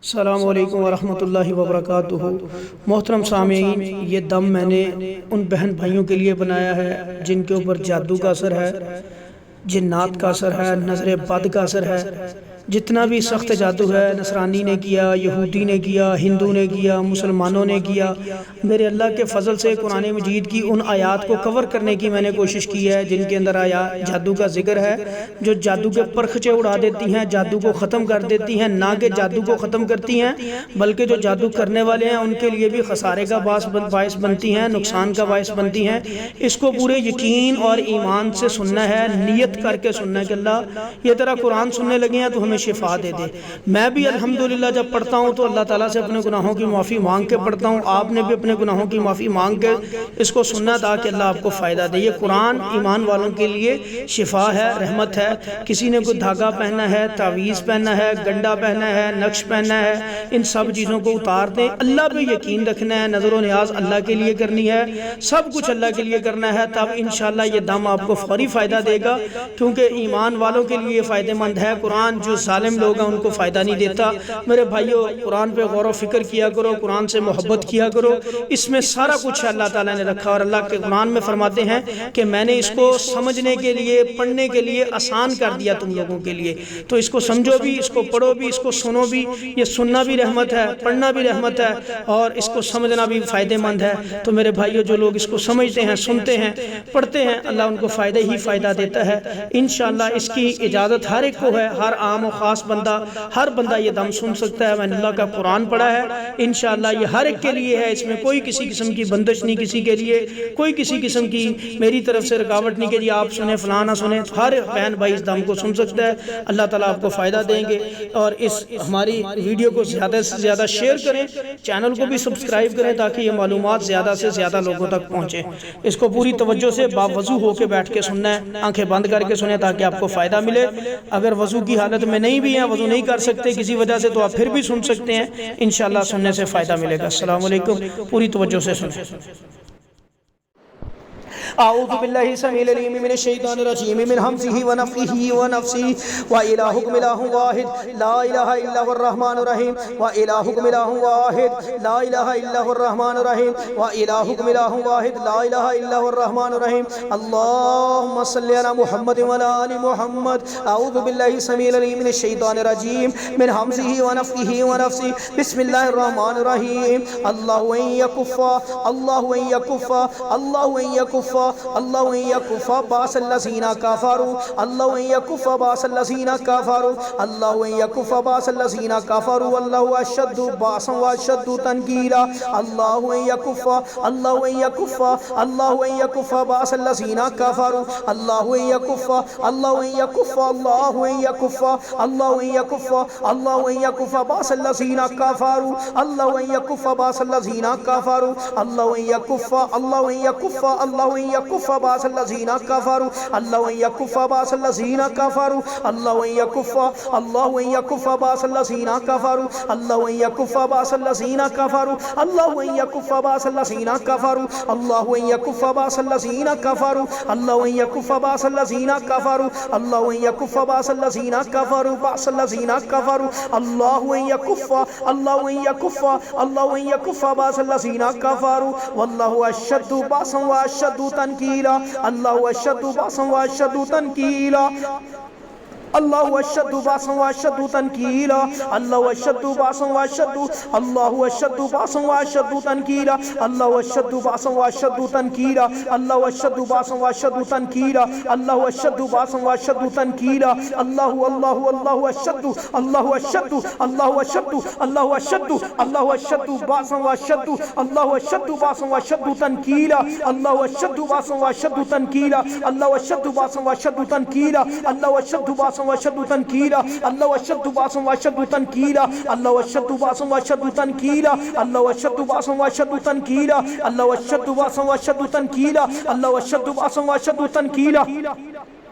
अस्सलामु अलैकुम वरहमतुल्लाहि वबरकातुहू। मोहतरम सामीन, ये दम मैंने उन बहन भाइयों के लिए बनाया है जिनके ऊपर जादू का असर है, जिन्नात का असर है, नज़र बद का असर है। जितना भी सख्त जादू है, नसरानी ने किया, यहूदी ने किया, हिंदू ने किया, मुसलमानों ने किया, मेरे अल्लाह के फ़ज़ल से कुरान मजीद की उन आयात को कवर करने की मैंने कोशिश की है जिनके अंदर आया जादू का जिक्र है, जो जादू के परखचे उड़ा देती हैं, जादू को ख़त्म कर देती हैं। ना कि जादू को ख़त्म करती हैं, बल्कि जो जादू करने वाले हैं उनके लिए भी खसारे का बायस बनती हैं, नुकसान का बायस बनती हैं। इसको पूरे यकीन और ईमान से सुनना है, नियत करके सुनना है कि अल्लाह ये तेरा कुरान सुनने लगे हैं तो हमें शिफा दे दे। मैं भी अल्हम्दुलिल्लाह जब पढ़ता हूँ तो अल्लाह ताला से अपने गुनाहों की माफ़ी मांग के पढ़ता हूँ। आपने भी अपने गुनाहों की माफ़ी मांग के इसको सुनना ताकि अल्लाह आपको फ़ायदा दे। ये कुरान ईमान वालों के लिए शिफा है, रहमत है। किसी ने कोई धागा पहना है, तावीज़ पहना है, गंडा पहना है, नक्श पहना है, इन सब चीज़ों को उतार दें। अल्लाह पे यकीन रखना है, नज़र व न्याज अल्लाह के लिए करनी है, सब कुछ अल्लाह के लिए करना है, तब इंशाअल्लाह ये दम आपको फौरी फ़ायदा देगा। क्योंकि ईमान वालों के लिए फ़ायदेमंद है कुरान, जो जालिम लोग हैं उनको फ़ायदा नहीं देता। मेरे भाइयों, कुरान पे गौर व फिक्र किया करो, कुरान से मोहब्बत किया करो, इसमें सारा कुछ अल्लाह ताला ने रखा। और अल्लाह के कुरान में फरमाते हैं कि मैंने इसको समझने के लिए, पढ़ने के लिए आसान कर दिया तुम लोगों के लिए, तो इसको समझो भी, इसको पढ़ो भी, इसको सुनो भी। ये सुनना भी रहमत है, पढ़ना भी रहमत है, और इसको समझना भी फ़ायदेमंद है। तो मेरे भाइयों, जो लोग इसको समझते हैं, सुनते हैं, पढ़ते हैं, अल्लाह उनको फ़ायदा ही फ़ायदा देता है इंशाअल्लाह। इसकी इजाज़त हर एक को है, हर आम और ख़ास बंदा, हर बंदा ये दम सुन सकता है। मैंने अल्लाह का कुरान पढ़ा है, इंशाअल्लाह ये हर एक के लिए है। इसमें कोई किसी किस्म की बंदिश नहीं, किसी के लिए कोई किसी किस्म की मेरी तरफ से रुकावट नहीं कि जी आप सुने फलां ना सुने। हर बहन भाई इस दम को सुन सकता है। अल्लाह ताला आपको फ़ायदा देंगे। और इस हमारी वीडियो को ज़्यादा से ज़्यादा शेयर करें, चैनल को भी सब्सक्राइब करें ताकि ये मालूमात ज़्यादा से ज़्यादा लोगों तक पहुँचे। इसको पूरी तवज्जो से बावज़ू होकर बैठ के सुनना है, आंखें बंद करके सुने ताकि आपको फ़ायदा मिले। अगर वज़ू की हालत में नहीं भी हैं, वज़ू नहीं कर सकते किसी वजह से, तो आप फिर भी सुन सकते हैं, इंशाअल्लाह सुनने से फ़ायदा मिलेगा। अस्सलामु अलैकुम, पूरी तवज्जो से सुनें। आऊज़ु बिल्लाहि समीइल अलीम मिनश शैतानिर रजीम मिन हमज़िहि व नफ़्ख़िहि व नफ़्सिहि व इलाहुकुम इलाहुन वाहिद ला इलाहा इल्ला हुवर रहमानुर रहीम व इलाहुकुम इलाहुन वाहिद ला इलाहा इल्ला हुवर रहमानुर रहीम व इलाहुकुम इलाहुन वाहिद ला इलाहा इल्ला हुवर रहमानुर रहीम। अल्लाहुम्मा सल्लि अला मुहम्मद व अला आलि मुहम्मद। आऊज़ु बिल्लाहि समीइल अलीम मिनश शैतानिर रजीम मिन हमज़िहि व नफ़्ख़िहि व नफ़्सिहि बिस्मिल्लाहिर रहमानिर रहीम। अल्लाहु यकुफ़ा अल्लाहु यकुफ़ा अल्लाहु यकुफ़ा अल्लाहु यकुफ़ा बासल्लज़ीना कफ़रू अल्लाहु यकुफ़ा बासल्लज़ीना कफ़रू अल्लाहु यकुफ़ा बासल्लज़ीना कफ़रू अल्लाहु अशद्दु बासन व अशद्दु तनकीरा। अल्लाहु यकुफ़ा अल्लाहु यकुफ़ा अल्लाहु यकुफ़ा बासल्लज़ीना कफ़रू अल्लाहु यकुफ़ा अल्लाहु यकुफ़ा अल्लाहु यकुफ़ा अल्लाहु यकुफ़ा अल्लाहु यकुफ़ा बासल्लज़ीना कफ़रू अल्लाहु यकुफ़ा बासल्लज़ीना कफ़रू अल्लाहु यकुफ़ा अल्लाहु यकुफ़ा अल्लाहु यकुफ़ा बासल्लज़ीना कफ़रू अल्लाहु यकुफ़ा बासल्लज़ीना कफ़रू अल्लाहु यकुफ़ा अल्लाहु यकुफ़ा बासल्लज़ीना कफ़रू अल्लाहु यकुफ़ा बासल्लज़ीना कफ़रू अल्लाहु यकुफ़ा बासल्लज़ीना कफ़रू अल्लाहु यकुफ़ा बासल्लज़ीना कफ़रू अल्लाहु यकुफ़ा बासल्लज़ीना कफ़रू अल्लाहु यकुफ़ा बासल्लज़ीना कफ़रू बासल्लज़ीना कफ़रू अल्लाहु यकुफ़ा अल्लाहु यकुफ़ा अल्लाहु यकुफ़ा बासल्लज़ीना कफ़रू वल्लाहु अशद्दु बासन व अशद्दु तनकीला। अल्लाहु अशद्दु बासन व अशद्दु तनकीला। अल्लाहु अशद्दु बासन व अशद्दु तनकीला। अल्लाहु अशद्दु बासन व अशद्दु अल्लाहु अशद्दु बासन व अशद्दु तनकीला। अल्लाहु अशद्दु बासन व अशद्दु तनकीला। अल्लाहु अशद्दु बासन व अशद्दु तनकीला। अल्लाहु अशद्दु बासन व अशद्दु तनकीला। अल्लाहु अल्लाहु अल्लाहु अशद्दु अल्लाहु अशद्दु अल्लाहु अशद्दु अल्लाहु अशद्दु अल्लाहु अशद्दु बासन व अशद्दु अल्लाहु अशद्दु बासन व अशद्दु तनकीला। अल्लाहु अशद्दु बासन व अशद्दु तनकीला। अल्लाहु अशद्दु बासन व अशद्दु तनकीला। अल्लाहु अशद्दु बासन व अशद्दु तनकीला। अल्लाहु अशद्दु बासन व अशद्दु तनकीला। अल्लाहु अशद्दु बासन व अशद्दु तनकीला। अल्लाहु अशद्दु बासन व अशद्दु तनकीला। अल्लाहु अशद्दु बासन व अशद्दु तनकीला। अल्लाहु अशद्दु बासन व अशद्दु तनकीला।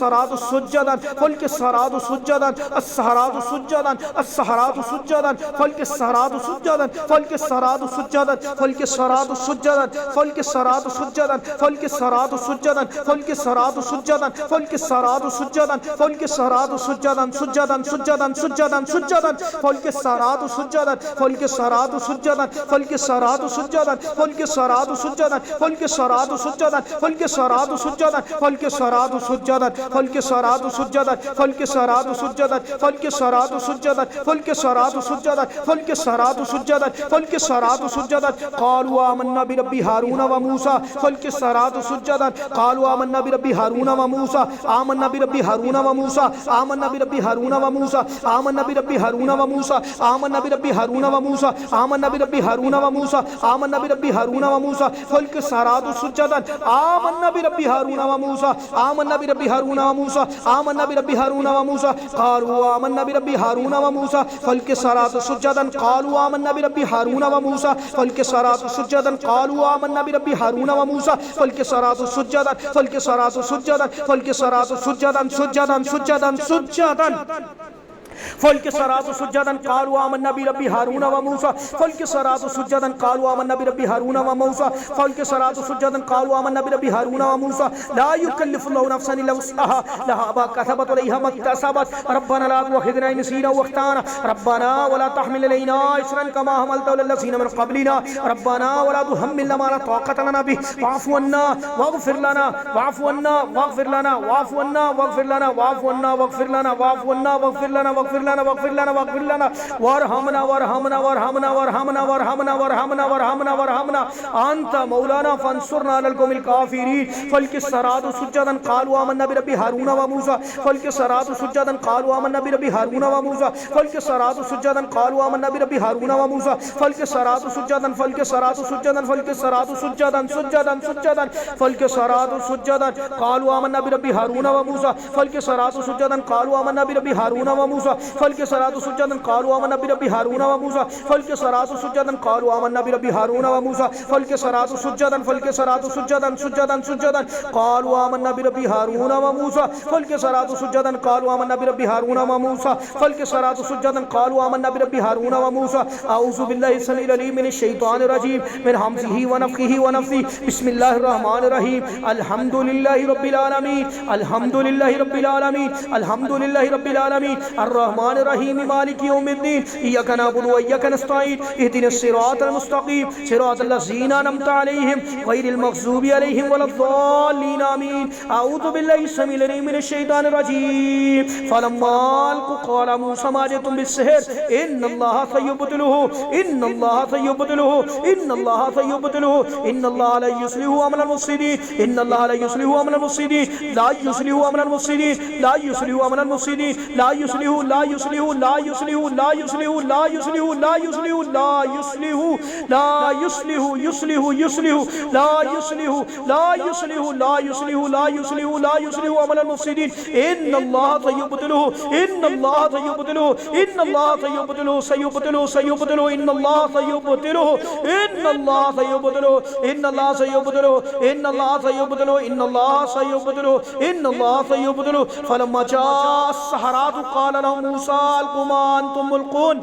सरातु सुज्जदन फल्कि सरातु सुज्जदन अस्सहरातु सुज्जदन अस्सहरातु सुज्जदन फल्कि सरातु सुज्जदन फल्कि सरातु सुज्जदन फल्कि सरातु सुज्जदन फल्कि सरातु सुज्जदन फल्कि सरातु सुज्जदन फल्कि सरातु सुज्जदन फल्कि सरातु सुज्जदन फल्कि सरातु सुज्जदन सुज्जदन सुज्जदन सुज्जदन सुज्जदन फल्कि सरातु सुज्जदन फल्कि सरातु सुज्जदन फल्कि सरातु सुज्जदन फल्कि सरातु सुज्जदन फल्कि सरातु सुज्जदन फल्कि सरातु सुज्जदन फल्कि सरातु सुज्जदन फल्कि सरातु सुज्जदन फल्कि सरातु सुज्जदन फल्कि सरातु सुज्जदन फल्कि सरातु सुज्जदन फल्कि सरातु सुज्जदन फल्कि सरातु सुज्जदन क़ालू आमन्ना बिरब्बि हारून व मूसा फल्कि सरातु सुज्जदन क़ालू आमन्ना बिरब्बि हारून व मूसा आमन्ना बिरब्बि हारून व मूसा आमन्ना बिरब्बि हारून व मूसा आमन्ना बिरब्बि हारून व मूसा आमन्ना बिरब्बि हारून व मूसा आमन्ना बिरब्बि हारून व मूसा आमन्ना बिरब्बि हारून व मूसा फल्कि सरातु सुज्जदन आमन्ना बिरब्बि हारून व मूसा आमन्ना बिरब्बि हारून व मूसा आमन्ना बिरब्बि हारून व मूसा क़ालू आमन्ना बिरब्बि हारून व मूसा फल्कि सरातु सुज्जदन क़ालू आमन्ना बिरब्बि हारून व मूसा फल्कि सरातु सुज्जदन क़ालू आमन्ना बिरब्बि हारून व मूसा फल्कि सरातु सुज्जदन फल्कि सरातु सुज्जदन फल्कि सरातु सुज्जदन सुज्जदन सुज्जदन सुज्जदन फल्कि सरातु सुज्जदन क़ालू आमन्ना बिरब्बि हारून व मूसा फल्कि सरातु सुज्जदन क़ालू आमन्ना बिरब्बि हारून व मूसा फल्कि सरातु सुज्जदन क़ालू आमन्ना बिरब्बि हारून व मूसा ला युकल्लिफुल्लाहु नफ्सन इल्ला वुस्अहा लहा मा कसबत व अलैहा मा इक्तसबत रब्बना ला तुअख़िज़ना इन नसीना व अख़्ताना रब्बना व ला तहमिल अलैना इसरन कमा हमलतहु अलल लज़ीना मिन क़ब्लिना रब्बना व ला तुहम्मिलना मा ला ताक़त लना बिहि वाफ़ु अन्ना वग़फ़िर लना वाफ़ु अन्ना वग़फ़िर लना वाफ़ु अन्ना वग़फ़िर लना वाफ़ु अन्ना वग़फ़िर लना वाफ़ु अन्ना वग़फ़िर लना वग़फ़िर लना वग़फ़िर लना वग़फ़िर लना वरहमना वरहमना वरहमना वरहमना वरहमना वरहमना वरहमना वरहमना अंत मौलाना फंसुरना अलल क़ौमिल काफ़िरीन फल्कि सरातु सुज्जदन क़ालू आमन्ना बिरब्बि हारून व मूसा फल्कि सरातु सुज्जदन क़ालू आमन्ना बिरब्बि हारून व मूसा फल्कि सरातु सुज्जदन क़ालू आमन्ना बिरब्बि हारून व मूसा फल्कि सरातु सुज्जदन फल्कि सरातु सुज्जदन फल्कि सरातु सुज्जदन सुज्जदन सुज्जदन फल्कि सरातु सुज्जदन क़ालू आमन्ना बिरब्बि हारून व मूसा फल्कि सरातु सुज्जदन क़ालू आमन्ना बिरब्बि हारून व मूसा फल्कि सरातु सुज्जदन क़ालू आमन्ना बिरब्बि हारून व मूसा फल्कि सरातु सुज्जदन क़ालू आमन्ना बिरब्बि हारून व मूसा फल्कि सरातु सुज्जदन फल्कि सरातु सुज्जदन सुज्जदन सुज्जदन क़ालू आमन्ना बिरब्बि हारून व मूसा फल्कि सरातु सुज्जदन क़ालू आमन्ना बिरब्बि हारून व मूसा फल्कि सरातु सुज्जदन क़ालू आमन्ना बिरब्बि हारून व मूसा अऊज़ु बिल्लाहि समीउल अलीम मिनश शैतानिर रजीम मिन हमज़िही व नफ़्ख़िही व नफ़्सी बिस्मिल्लाहिर रहमानिर रहीम अल्हम्दुलिल्लाहि रब्बिल आलमीन अल्हम्दुलिल्लाहि रब्बिल आलमीन अल्हम्दुलिल्लाहि रब्बिल आलमीन अर्रहमानिर रहीम मालिकि यौमिद्दीन इय्याका नअबुदु व इय्याका नस्तईन इहदिनस सिरातल मुस्तक़ीम सिरातल लज़ीना अनअमता अलैहिम गैरिल मग़ज़ूबि अलैहिम वलद्दाल्लीन आमीन अऊज़ु बिल्लाहि समीउल अलीम मिनश शैतानिर रजीम फलम्मा अलक़ू क़ाल मूसा मा जि'तुम बिस्सिहर इन्नल्लाहा सयुब्तिलुहु इन्नल्लाहा सयुब्तिलुहु इन्नल्लाहा सयुब्तिलुहु इन्नल्लाहा ला युस्लिहु अमलल मुफ़्सिदीन इन्नल्लाहा ला युस्लिहु अमलल मुफ़्सिदीन ला युस्लिहु अमलल मुफ़्सिदीन ला युस्लिहु अमलल मुफ़्सिदीन ला युस्लिहु ला युस्लिहु ला युस्लिहु ला युस्लिहु ला युस्लिहु ला युस्लिहु ला युस्लिहु ला युस्लिहु युस्लिहु युस्लिहु ला युस्लिहु ला युस्लिहु ला युस्लिहु ला युस्लिहु ला युस्लिहु अमलल मुफ़्सिदीन इन्नल्लाहा सयुब्तिलुहु इन्नल्लाहा सयुब्तिलुहु इन्नल्लाहा सयुब्तिलुहु सयुब्तिलुहु सयुब्तिलुहु इन्नल्लाहा सयुब्तिलुहु इन्नल्लाहा सयुब्तिलुहु इन्नल्लाहा सयुब्तिलुहु इन्नल्लाहा सयुब्तिलुहु इन्नल्लाहा सयुब्तिलुहु इन्नल्लाहा सयुब्तिलुहु फलम्मा जाअ अस्सहरातु क़ाल लहुम मूसा अल्क़ू मा अंतुम मुल्क़ून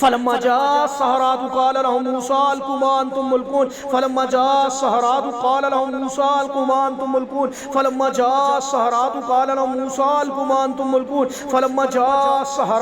फलम्मा जाअ अस्सहरातु क़ाल लहुम मूसा अल्क़ू मा अंतुम मुल्क़ून फलम्मा जाअ अस्सहरातु क़ाल लहुम मूसा अल्क़ू मा अंतुम मुल्क़ून फलम्मा जाअ अस्सहरातु क़ाल लहुम मूसा अल्क़ू मा अंतुम मुल्क़ून फलम्मा जाअ अस्सहरातु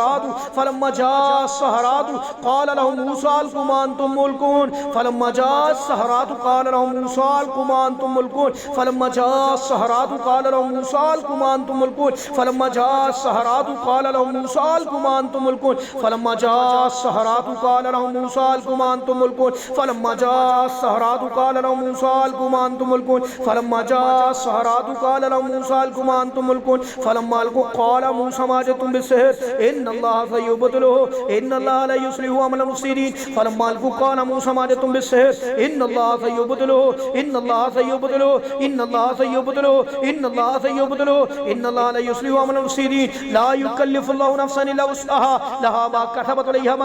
क़ाल लहुम मूसा अल्क़ू मा अंतुम मुल्क़ून फलम्मा जाअ अस्सहरातु क़ाल लहुम मूसा अल्क़ू मा अंतुम मुल्क़ून फलम्मा जाअ अस्सहरातु क़ाल लहुम मूसा अल्क़ू मा अंतुम मुल्क़ून फलम्मा जाअ अस्सहरातु क़ाल लहुम मूसा अल्क़ू मा अंतुम मुल्क़ून फलम्मा जाअ अस्सहरातु क़ाल लहुम मूसा अल्क़ू मा अंतुम मुल्क़ून फलम्मा जाअ अस्सहरातु क़ाल लहुम मूसा अल्क़ू मा अंतुम मुल्क़ून फलम्मा जाअ अस्सहरातु क़ाल लहुम मूसा अल्क़ू मा अंतुम मुल्क़ून फलम्मा अलक़ू क़ाल मूसा मा जि'तुम बिस्सिहर इन्नल्लाहा सयुब्तिलुहु इन्नल्लाहा ला युस्लिहु अमलल मुफ़्सिदीन फलम्मा अलक़ू क़ाल मूसा मा जि'तुम बिस्सिहर इन्नल्लाहा सयुब्तिलुहु इन्नल्लाहा सयुब्तिलुहु इन्नल्लाहा सयुब्तिलुहु इन्नल्लाहा सयुब्तिलुहु इन्नल्लाहा ला युस्लिहु अमलल मुफ़्सिदीन ला युकल्लिफुल्लाहु नफ्सन इल्ला वुस्अहा लहा मा कसबत व अलैहा मा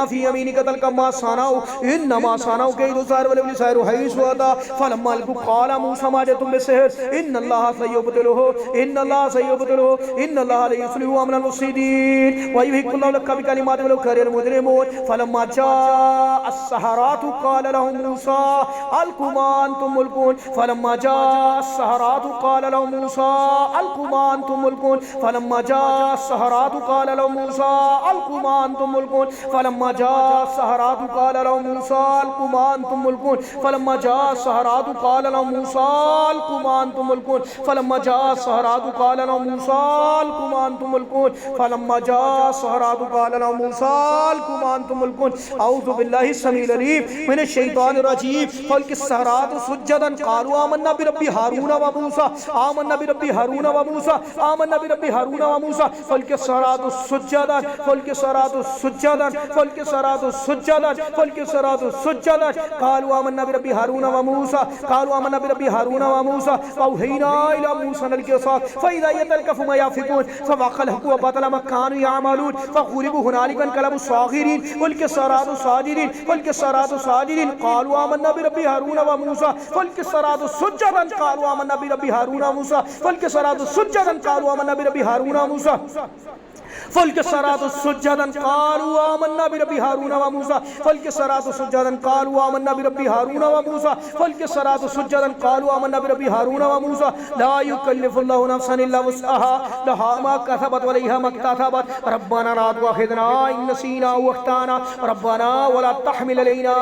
मा फी यमीनिका तल्का मा सानाउ इन्नमा सानाउ कैदु साहिर वल साहिर हैसु अता फलम्मा अलकु क़ाल मूसा मा जअतुम बिसिहर इन्नल्लाह सयुब्तिलुहु इन्नल्लाह सयुब्तिलुहु इन्नल्लाह ला युस्लिहु अमलल मुफसिदीन व युहिक्कुल्लाहु लका बिकलिमातिहि वल करियल मुजरिमून फलम्मा जाअ अस्सहरातु क़ाल लहुम मूसा अलकु मा अंतुम मुल्कुन फलम्मा जाअ अस्सहरातु क़ाल लहुम मूसा अलकु मा अंतुम मुल्कुन फलम्मा जाअ अस्सहरातु क़ाल लहुम मूसा अलकु मा अंतुम मुल्कुन फलम्मा जाअ अस्सहरातु क़ाल लहुम मूसा अलकु मा अंतुम मुल्कुन फलम्मा जाअ अस्सहरातु क़ाल लहुम मूसा अलकु मा अंतुम मुल्कुन फलम्मा जाअ अस्सहरातु क़ाल लहुम मूसा अलकु मा अंतुम मुल्कुन फलम्मा जाअ अस्सहरातु क़ाल लहुम मूसा अलकु मा अंतुम मुल्कुन औज़ु बिल्लाहि समील अलीम मिनश शैतानिर रजीम फलकिस्सहरातु सुज्जदन क़ालू आमन्ना बिरब्बि हारून व मूसा आमन्ना बिरब्बि हारून व मूसा आमन्ना बिरब्बि हारून व मूसा फलकिस्सहरातु सुज्जदन फलकिस्सहरातु सुज्जदन फलकिस्सहरातु सुज्जदन फलकिस्सहरातु सुज्जदन क़ालू आमन्ना बिरब्बि हारून व मूसा क़ालू आमन्ना बिरब्बि हारून व मूसा फ़अवहैना इला मूसा अलकिसात फ़इज़ा यतलक़फ़ु मा याफ़िकून फ़वक़अल हक़्क़ु व बतला मा कानू यअमलून फ़ग़ुलिबू हुनालिका वन्क़लबू साग़िरीन वल्किस्सहरातु साजिदीन वल्किस्सहरातु साजिदीन क़ालू आमन्ना बिरब्बि हारून व मूसा फलकिस्सहरातु सुज्जदन क़ालू आमन्ना बिरब्बि हारून व मूसा फलकिस्सहरातु सुज्जदन क़ालू आमन्ना बिरब्बि हारून व मूसा फलकिस्सहरातु सुज्जदन क़ालू आमन्ना बिरब्बि हारून व मूसा फलकिस्सहरातु सुज्जदन क़ालू आमन्ना बिरब्बि हारून व मूसा फलकिस्सहरातु सुज्जदन क़ालू आमन्ना बिरब्बि हारून व मूसा ला युकल्लिफुल्लाहु नफ्सन इल्ला वुस्अहा लहा मा कसबत व अलैहा मा इक्तसबत रब्बना ला तुआखिज़ना इन नसीना व अख्ताना रब्बना वला तहमिल अलैना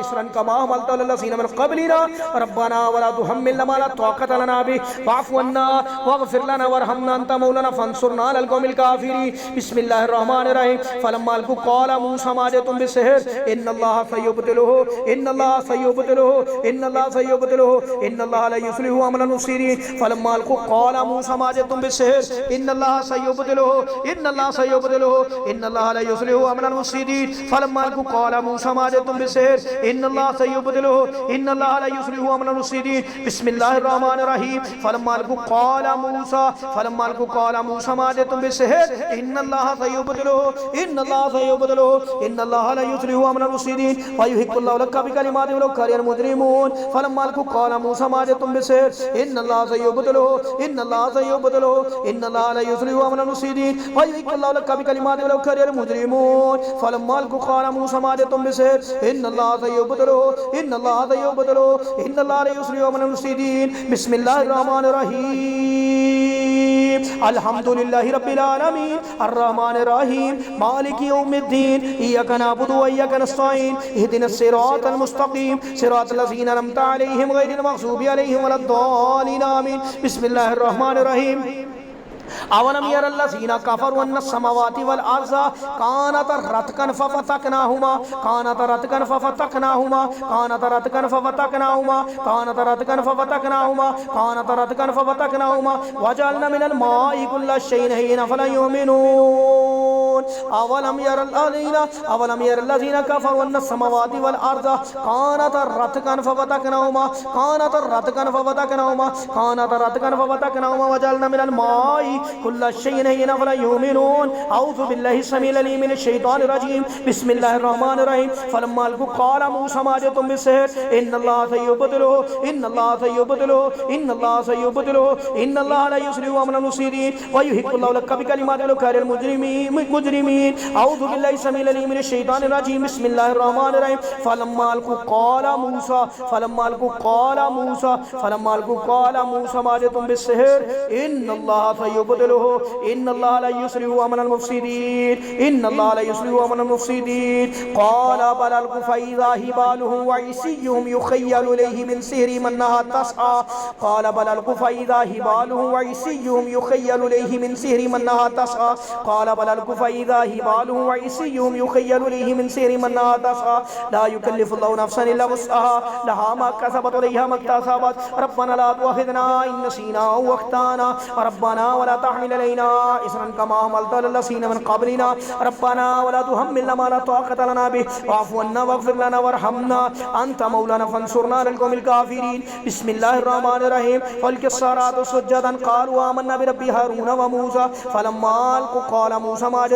इसरन कमा हमलतहु अलल लज़ीना मिन क़ब्लिना रब्बना वला तुहम्मिलना मा ला ताक़त लना बिहि फ़अफ़ु अन्ना वग़फ़िर लना वरहमना अंत मौलाना फ़ंसुरना अलल क़ौमिल काफ़िरीन बिस्मिल्लाहिर्रहमानिर्रहीम फलम्मा अलक़ू क़ाल मूसा मा जअतुम बिसिहर इन्नल्लाह सयुब्तिलुहु इन्नल्लाह सयुब्तिलुहु इन्नल्लाह सयुब्तिलुहु इन्नल्लाह ला युस्लिहु अमलल मुफसिदीन फलम्मा अलक़ू क़ाल मूसा मा जअतुम बिसिहर इन्नल्लाह सयुब्तिलुहु इन्नल्लाह सयुब्तिलुहु इन्नल्लाह ला युस्लिहु अमलल मुफसिदीन फलम्मा अलक़ू क़ाल मूसा मा जअतुम बिसिहर इन्नल्लाह सयुब्तिलुहु इन्नल्लाह ला युस्लिहु अमलल मुफसिदीन बिस्मिल्लाहिर्रहमानिर्रहीम फलम्मा अलक़ू क़ाल मूसा मा जअतुम बिसिहर इन्नल्लाह सयुब्तिलुहु इन्नल्लाह सयुब्तिलुहु इन्नल्लाह ला युस्लिहु अमलल मुफसिदीन व युहिक्कुल्लाहु लका बिकलिमातिहि वलौ करिहल मुजरिमून फलम्मा अलक़ू क़ाल मूसा मा जअतुम बिसिहर इन्नल्लाह सयुब्तिलुहु इन्नल्लाह सयुब्तिलुहु इन्नल्लाह ला युस्लिहु अमलल मुफसिदीन व युहिक्कुल्लाहु लका बिकलिमातिहि वलौ करिहल मुजरिमून फलम्मा अलक़ू क़ाल मूसा मा जअतुम बिसिहर इन्नल्लाह सयुब्तिलुहु इन्नल्लाह सयुब्तिलुहु इन्नल्लाह ला युस्लिहु अमलल मुफसिदीन बिस्मिल्लाहिर्रहमानिर्रहीम अल्हम्दुलिल्लाहि रब्बिल आलमीन अर्रहमानिर्रहीम मालिकि यौमिद्दीन इय्याका नअबुदु व इय्याका नस्तईन इहदिनस सिरातल मुस्तक़ीम सिरातल लज़ीना अनअमता अलैहिम गैरिल मग़ज़ूबि अलैहिम वलद्दालिन आमीन बिस्मिल्लाहिर्रहमानिर्रहीम अवलम यरल्लज़ीना कफ़रू अन्नस समावाति वल अर्ज़ कानता रतकन फफतकनाहुमा कानता रतकन फफतकनाहुमा कानता रतकन फफतकनाहुमा कानता रतकन फफतकनाहुमा कानता रतकन फफतकनाहुमा वजअलना मिनल माइ कुल्ल शैइन हय्यिन अफला युमिनून अवलम यरल्लज़ीना कफ़रू अन्नस समावाति वल अर्ज़ कानता रतकन फफतकनाहुमा कानता रतकन फफतकनाहुमा कानता रतकन फफतकनाहुमा वजअलना मिनल माइ कुल्ल शैइन हय्यिन अफला युमिनून औज़ु बिल्लाहि समील अलीम मिनश शैतानिर रजीम बिस्मिल्लाहिर्रहमानिर्रहीम फलम्मा अलक़ू क़ाल मूसा मा जअतुम बिसिहर इन्नल्लाह सयुब्तिलुहु इन्नल्लाह सयुब्तिलुहु इन्नल्लाह सयुब्तिलुहु इन्नल्लाह ला युस्लिहु अमलल मुफसिदीन व युहिक्कुल्लाहु लका बिकलिमातिहि वलौ करिहल मुजरिमीन औज़ु बिल्लाहि समील अलीम मिनश शैतानिर रजीम बिस्मिल्लाहिर्रहमानिर्रहीम फलम्मा अलक़ू क़ाल मूसा मा जअतुम बिसिहर इन्नल्लाह सयुब्तिलुहु इन्नल्लाह ला युस्लिहु अमलल मुफसिदीन इन्नल्लाह ला युस्लिहु अमलल मुफसिदीन क़ाल बल अलक़ू फ़इज़ा हिबालुहुम व इस्युहुम युख़य्यलु इलैहि मिन सिहरिहिम अन्नहा तस्आ क़ाल बल अलक़ू फ़इज़ा हिबालुहुम व इस्युहुम युख़य्यलु इलैहि मिन सिहरिहिम अन्नहा तस्आ क़ाल बल अलक़ू फ़इज़ा हिबालुहुम व इस्युहुम युख़य्यलु इलैहि मिन सिहरिहिम अन्नहा तस्आ ला युकल्लिफुल्लाहु नफ्सन इल्ला वुस्अहा लहा मा कसबत व अलैहा मा इक्तसबत रब्बना ला तुआखिज़ना इन नसीना अव अख्ताना रब्बना वला तहमिल अलैना इसरन कमा हमलतहु अलल लज़ीना मिन क़ब्लिना रब्बना वला तुहम्मिलना मा ला ताक़त लना बिहि वाफ़ु अन्ना वग़फ़िर लना वरहमना अंत मौलाना फ़ंसुरना अलल क़ौमिल काफ़िरीन बिस्मिल्लाहिर्रहमानिर्रहीम फलकिस्सहरातु सुज्जदन क़ालू आमन्ना बिरब्बि हारून व मूसा फलम्मा अलक़ू क़ाल मूसा मा